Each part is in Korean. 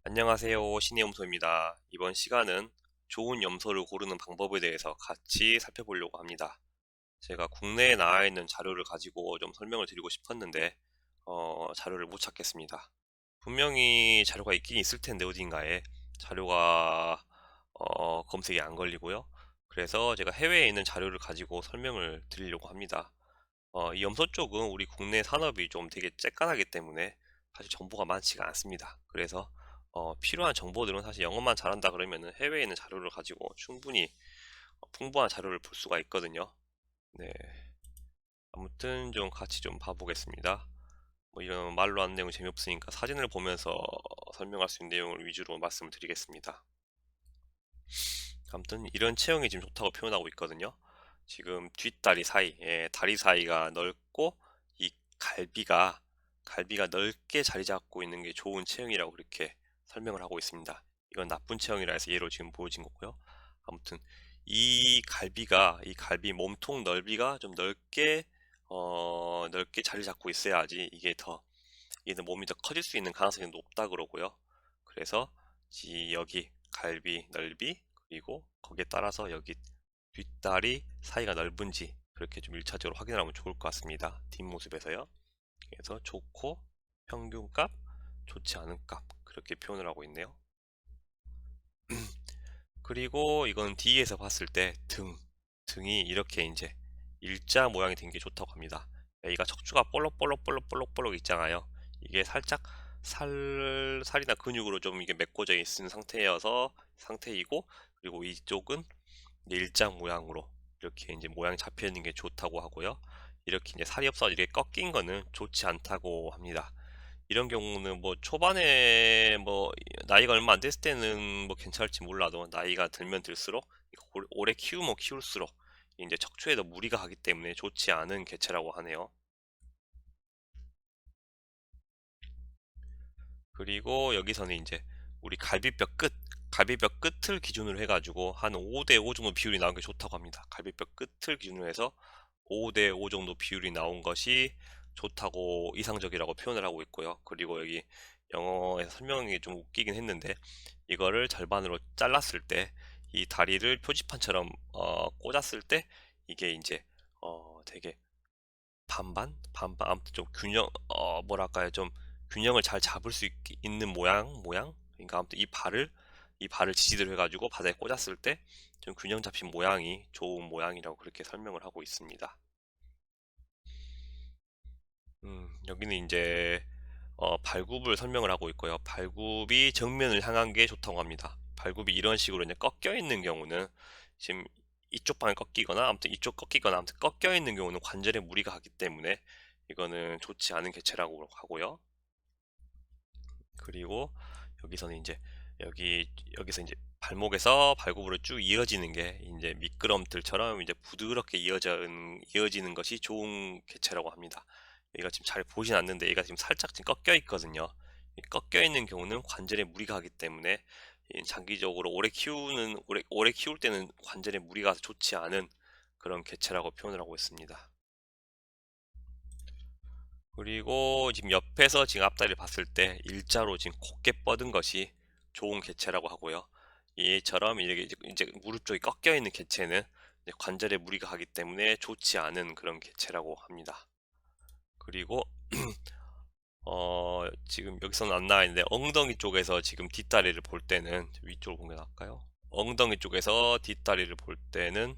안녕하세요. 신의 염소입니다. 이번 시간은 좋은 염소를 고르는 방법에 대해서 같이 살펴보려고 합니다. 제가 국내에 나와 있는 자료를 가지고 좀 설명을 드리고 싶었는데, 자료를 못 찾겠습니다. 분명히 자료가 있긴 있을 텐데, 어딘가에 자료가 검색이 안 걸리고요. 그래서 제가 해외에 있는 자료를 가지고 설명을 드리려고 합니다. 이 염소 쪽은 우리 국내 산업이 좀 되게 쬐깐하기 때문에 사실 정보가 많지가 않습니다. 그래서 필요한 정보들은 사실 영어만 잘한다 그러면은 해외에 있는 자료를 가지고 충분히 풍부한 자료를 볼 수가 있거든요. 네. 아무튼 좀 같이 좀 봐보겠습니다. 뭐 이런 말로 하는 내용 재미없으니까 사진을 보면서 설명할 수 있는 내용을 위주로 말씀을 드리겠습니다. 아무튼 이런 체형이 지금 좋다고 표현하고 있거든요. 지금 뒷다리 사이, 다리 사이가 넓고 이 갈비가 넓게 자리 잡고 있는 게 좋은 체형이라고 그렇게 설명을 하고 있습니다. 이건 나쁜 체형이라 해서 예로 지금 보여진 거고요. 아무튼 이 갈비 몸통 넓이가 좀 넓게 자리 잡고 있어야지 이게 더 몸이 더 커질 수 있는 가능성이 높다 그러고요. 그래서 여기 갈비 넓이 그리고 거기에 따라서 여기 뒷다리 사이가 넓은지 그렇게 좀 1차적으로 확인하면 좋을 것 같습니다. 뒷모습에서요. 그래서 좋고 평균값, 좋지 않은 값 그렇게 표현을 하고 있네요. 그리고 이건 D에서 봤을 때 등이 이렇게 이제 일자 모양이 된 게 좋다고 합니다. 여기가 척추가 볼록볼록 있잖아요. 이게 살짝 살이나 근육으로 좀 이게 메꿔져 있는 상태이고, 그리고 이쪽은 이제 일자 모양으로 이렇게 이제 모양이 잡혀 있는 게 좋다고 하고요. 이렇게 이제 살이 없어 이렇게 꺾인 거는 좋지 않다고 합니다. 이런 경우는 뭐 초반에 뭐 나이가 얼마 안 됐을 때는 뭐 괜찮을지 몰라도 나이가 들면 들수록 오래 키우면 키울수록 이제 척추에도 무리가 가기 때문에 좋지 않은 개체라고 하네요. 그리고 여기서는 이제 우리 갈비뼈 끝을 기준으로 해가지고 한 5대5 정도 비율이 나온 게 좋다고 합니다. 갈비뼈 끝을 기준으로 해서 5대5 정도 비율이 나온 것이 좋다고 이상적이라고 표현을 하고 있고요. 그리고 여기 영어에서 설명이 좀 웃기긴 했는데 이거를 절반으로 잘랐을 때 이 다리를 표지판처럼 꽂았을 때 이게 이제 되게 반반 아무튼 좀 뭐랄까요 좀 균형을 잘 잡을 수 있는 모양 그러니까 아무튼 이 발을 지지대로 해가지고 바닥에 꽂았을 때 좀 균형 잡힌 모양이 좋은 모양이라고 그렇게 설명을 하고 있습니다. 여기는 이제 발굽을 설명을 하고 있고요. 발굽이 정면을 향한 게 좋다고 합니다. 발굽이 이런 식으로 이제 꺾여 있는 경우는 지금 이쪽 방에 꺾이거나 아무튼 이쪽 꺾이거나 아무튼 꺾여 있는 경우는 관절에 무리가 가기 때문에 이거는 좋지 않은 개체라고 하고요. 그리고 여기서는 이제 여기서 이제 발목에서 발굽으로 쭉 이어지는 게 이제 미끄럼틀처럼 이제 부드럽게 이어지는 것이 좋은 개체라고 합니다. 얘가 지금 잘 보진 않는데 얘가 지금 살짝 지금 꺾여 있거든요. 이 꺾여 있는 경우는 관절에 무리가 가기 때문에 장기적으로 오래 키울 때는 관절에 무리가 가서 좋지 않은 그런 개체라고 표현을 하고 있습니다. 그리고 지금 옆에서 지금 앞다리를 봤을 때 일자로 지금 곧게 뻗은 것이 좋은 개체라고 하고요. 이처럼 이렇게 이제 무릎 쪽이 꺾여 있는 개체는 이제 관절에 무리가 가기 때문에 좋지 않은 그런 개체라고 합니다. 그리고 지금 여기서는 안 나와 있는데 엉덩이 쪽에서 지금 뒷다리를 볼 때는 위쪽으로 공개할까요? 엉덩이 쪽에서 뒷다리를 볼 때는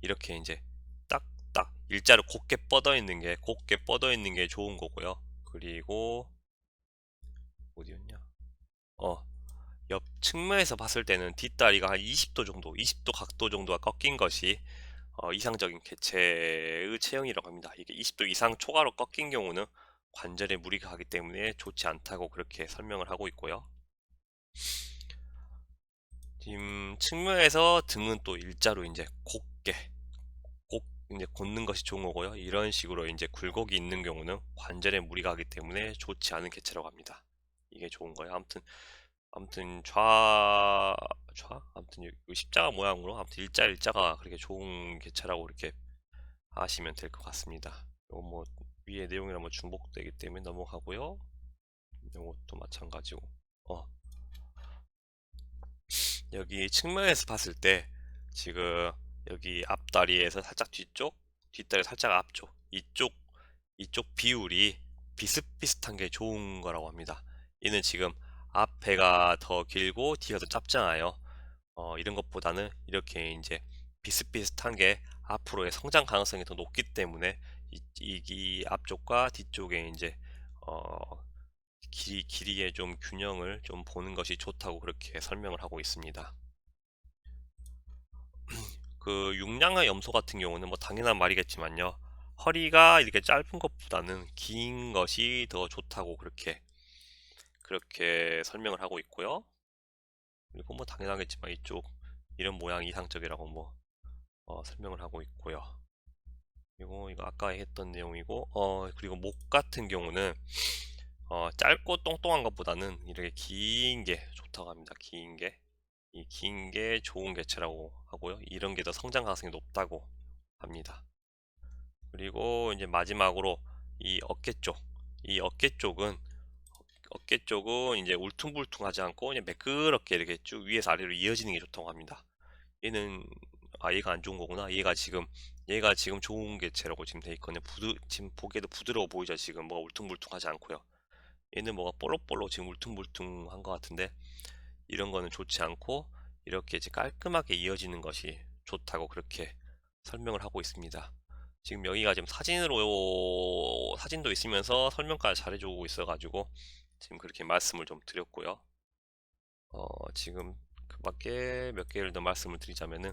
이렇게 이제 딱딱 일자로 곧게 뻗어 있는 게 좋은 거고요. 그리고 어디였냐? 어, 옆 측면에서 봤을 때는 뒷다리가 한 20도 정도, 20도 각도 정도가 꺾인 것이 이상적인 개체의 체형이라고 합니다. 이게 20도 이상 초과로 꺾인 경우는 관절에 무리가 가기 때문에 좋지 않다고 그렇게 설명을 하고 있고요. 지금 측면에서 등은 또 일자로 이제 꼭 이제 곧는 것이 좋은 거고요. 이런 식으로 이제 굴곡이 있는 경우는 관절에 무리가 가기 때문에 좋지 않은 개체라고 합니다. 이게 좋은 거예요. 아무튼 아무튼 이 십자가 모양으로 아무튼 일자가 그렇게 좋은 개체라고 이렇게 하시면 될 것 같습니다. 요거 뭐 위에 내용이랑 뭐 중복되기 때문에 넘어가고요. 요것도 마찬가지고. 어, 여기 측면에서 봤을 때 지금 여기 앞다리에서 살짝 뒤쪽, 뒷다리 살짝 앞쪽, 이쪽 비율이 비슷비슷한 게 좋은 거라고 합니다. 얘는 지금 앞배가 더 길고 뒤가 더 짧잖아요. 이런 것보다는 이렇게 이제 비슷비슷한 게 앞으로의 성장 가능성이 더 높기 때문에 이 앞쪽과 뒤쪽에 이제 어, 길이의 좀 균형을 좀 보는 것이 좋다고 그렇게 설명을 하고 있습니다. 그 육량의 염소 같은 경우는 뭐 당연한 말이겠지만요. 허리가 이렇게 짧은 것보다는 긴 것이 더 좋다고 그렇게 설명을 하고 있고요. 그리고 뭐 당연하겠지만 이쪽 이런 모양이 이상적이라고 뭐 설명을 하고 있고요. 그리고 이거 아까 했던 내용이고 그리고 목 같은 경우는 짧고 똥똥한 것보다는 이렇게 긴 게 좋다고 합니다. 긴 게 좋은 개체라고 하고요. 이런 게 더 성장 가능성이 높다고 합니다. 그리고 이제 마지막으로 이 어깨 쪽, 이 어깨 쪽은 이제 울퉁불퉁하지 않고 그냥 매끄럽게 이렇게 쭉 위에서 아래로 이어지는 게 좋다고 합니다. 얘는 얘가 안 좋은 거구나. 얘가 지금 좋은 개체라고 지금 돼 있거든요. 지금 보기에도 부드러워 보이죠. 지금 뭐가 울퉁불퉁하지 않고요. 얘는 뭐가 볼록볼록 지금 울퉁불퉁한 것 같은데 이런 거는 좋지 않고 이렇게 이제 깔끔하게 이어지는 것이 좋다고 그렇게 설명을 하고 있습니다. 지금 여기가 지금 사진도 있으면서 설명까지 잘해주고 있어가지고 지금 그렇게 말씀을 좀 드렸고요. 지금 그 밖에 몇 개를 더 말씀을 드리자면은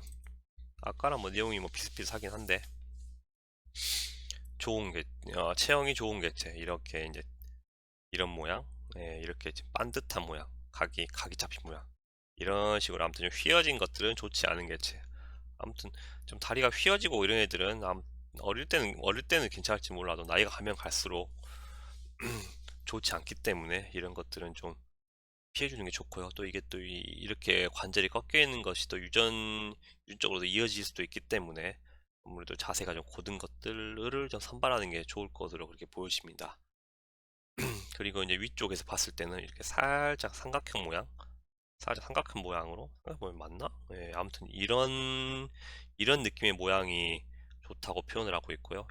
아까랑 뭐 내용이 뭐 비슷비슷하긴 한데 좋은 게 체형이 좋은 개체 이렇게 이제 이런 모양, 이렇게 반듯한 모양, 각이 잡힌 모양 이런 식으로 아무튼 좀 휘어진 것들은 좋지 않은 개체. 아무튼 좀 다리가 휘어지고 이런 애들은 어릴 때는 괜찮을지 몰라도 나이가 가면 갈수록 좋지 않기 때문에 이런 것들은 좀 피해주는 게 좋고요. 또 이게 또 이렇게 관절이 꺾여 있는 것이 또 유전적으로도 이어질 수도 있기 때문에 아무래도 자세가 좀 곧은 것들을 좀 선발하는 게 좋을 것으로 그렇게 보여집니다. 그리고 이제 위쪽에서 봤을 때는 이렇게 살짝 삼각형 모양으로, 맞나? 예, 아무튼 이런 느낌의 모양이 좋다고 표현을 하고 있고요.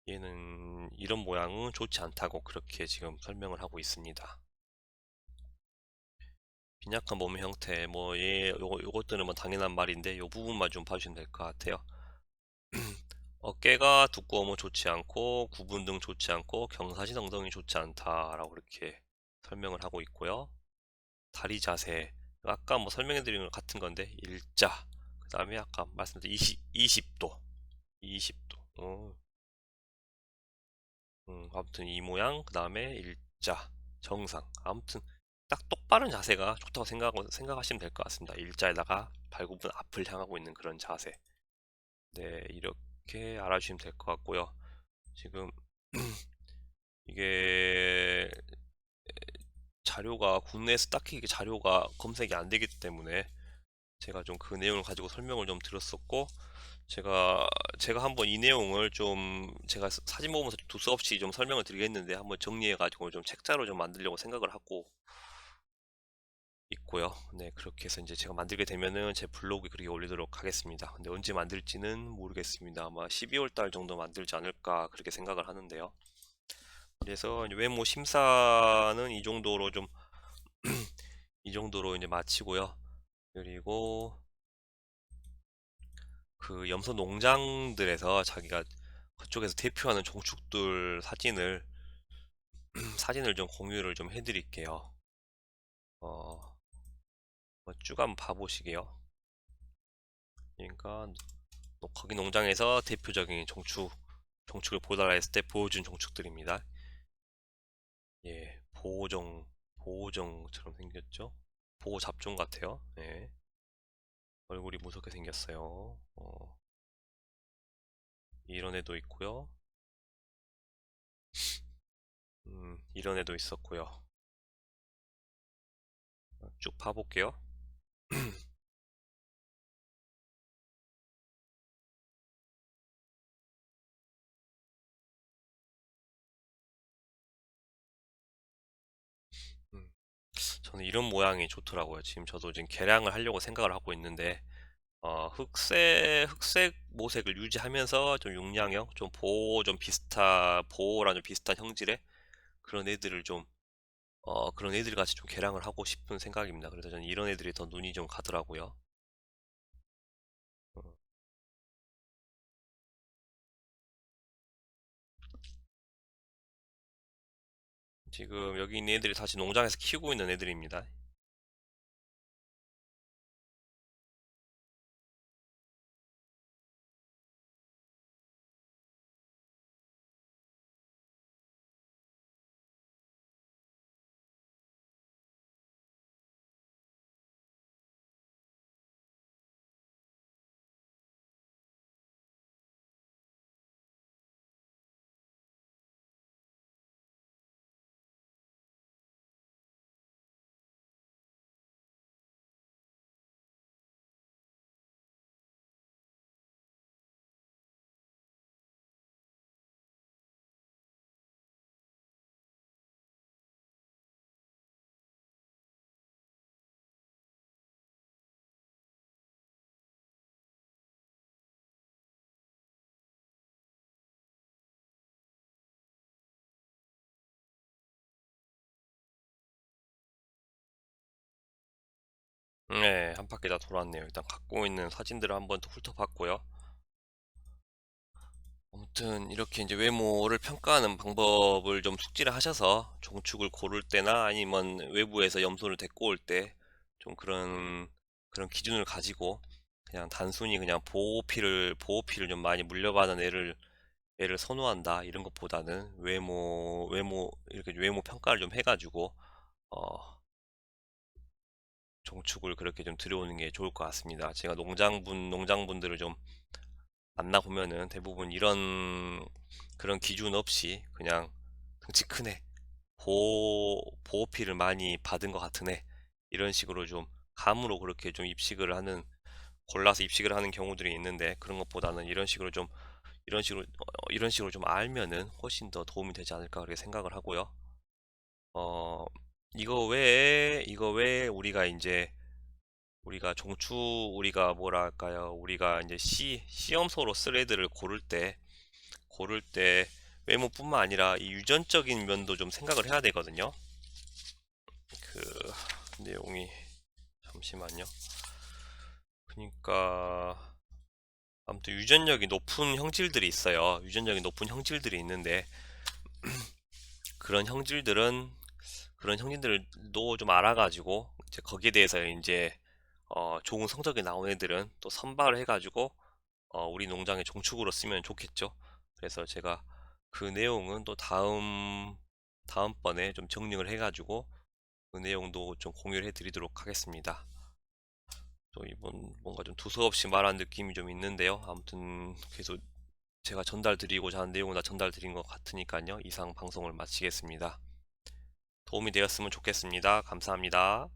얘는 이런 모양은 좋지 않다고 그렇게 지금 설명을 하고 있습니다. 빈약한 몸 형태, 뭐, 요것들은 뭐 당연한 말인데, 요 부분만 좀 봐주시면 될 것 같아요. 어깨가 두꺼우면 좋지 않고, 구분 등 좋지 않고, 경사진 엉덩이 좋지 않다라고 그렇게 설명을 하고 있고요. 다리 자세, 아까 뭐 설명해드린 것 같은 건데, 일자, 그 다음에 아까 말씀드린 20도, 20도, 아무튼 이 모양, 그 다음에 일자, 정상, 아무튼 딱 똑바른 자세가 좋다고 생각하시면 될 것 같습니다. 일자에다가 발굽은 앞을 향하고 있는 그런 자세. 네, 이렇게 알아주시면 될 것 같고요. 지금 이게 자료가 국내에서 딱히 이게 자료가 검색이 안 되기 때문에 제가 좀 그 내용을 가지고 설명을 좀 드렸었고 제가 제가 한번 이 내용을 좀 제가 사진 보면서 두서없이 좀 설명을 드리겠는데 한번 정리해 가지고 좀 책자로 좀 만들려고 생각을 하고 있고요. 네, 그렇게 해서 이제 제가 만들게 되면은 제 블로그에 그렇게 올리도록 하겠습니다. 근데 언제 만들지는 모르겠습니다. 아마 12월 달 정도 만들지 않을까 그렇게 생각을 하는데요. 그래서 이제 외모 심사는 이 정도로 이제 마치고요. 그리고 그 염소 농장들에서 자기가 그쪽에서 대표하는 종축들 사진을 좀 공유를 좀 해드릴게요. 어, 쭉 한번 봐보시게요. 그러니까 거기 농장에서 대표적인 종축을 보달라 했을 때 보여준 종축들입니다. 예, 보호종처럼 생겼죠? 보호 잡종 같아요. 예, 얼굴이 무섭게 생겼어요. 이런 애도 있고요. 이런 애도 있었고요. 쭉 봐볼게요. 음, 저는 이런 모양이 좋더라고요. 지금 저도 지금 개량을 하려고 생각을 하고 있는데, 흑색 모색을 유지하면서 좀 용량형, 좀 보호랑 좀 비슷한 형질의 그런 애들을 좀, 그런 애들 같이 좀 개량을 하고 싶은 생각입니다. 그래서 저는 이런 애들이 더 눈이 좀 가더라고요. 어, 지금 여기 있는 애들이 다시 농장에서 키우고 있는 애들입니다. 네, 한 바퀴 다 돌았네요. 일단 갖고 있는 사진들을 한번 또 훑어봤고요. 아무튼 이렇게 이제 외모를 평가하는 방법을 좀 숙지를 하셔서 종축을 고를 때나 아니면 외부에서 염소를 데리고 올 때 좀 그런 기준을 가지고 그냥 단순히 그냥 보호피를 좀 많이 물려받은 애를 선호한다 이런 것보다는 이렇게 외모 평가를 좀 해가지고 어 종축을 그렇게 좀 들여오는 게 좋을 것 같습니다. 제가 농장분들을 좀 만나보면은 대부분 이런 그런 기준 없이 그냥 덩치 큰 애, 보호피를 많이 받은 것 같은 애, 이런 식으로 좀 감으로 그렇게 좀 골라서 입식을 하는 경우들이 있는데 그런 것보다는 이런 식으로 좀 알면은 훨씬 더 도움이 되지 않을까 그렇게 생각을 하고요. 어, 이거 외에 우리가 뭐랄까요? 우리가 이제 시험소로 쓸 애들을 고를 때 외모뿐만 아니라 이 유전적인 면도 좀 생각을 해야 되거든요. 그 내용이 잠시만요. 그러니까 아무튼 유전력이 높은 형질들이 있는데 그런 형질들은 그런 형질들도 좀 알아가지고 이제 거기에 대해서 이제 좋은 성적이 나온 애들은 또 선발을 해가지고 우리 농장의 종축으로 쓰면 좋겠죠. 그래서 제가 그 내용은 또 다음번에 좀 정리를 해가지고 그 내용도 좀 공유를 해드리도록 하겠습니다. 또 이번 뭔가 좀 두서없이 말한 느낌이 좀 있는데요. 아무튼 계속 제가 전달드리고자 하는 내용을 다 전달드린 것 같으니까요. 이상 방송을 마치겠습니다. 도움이 되었으면 좋겠습니다. 감사합니다.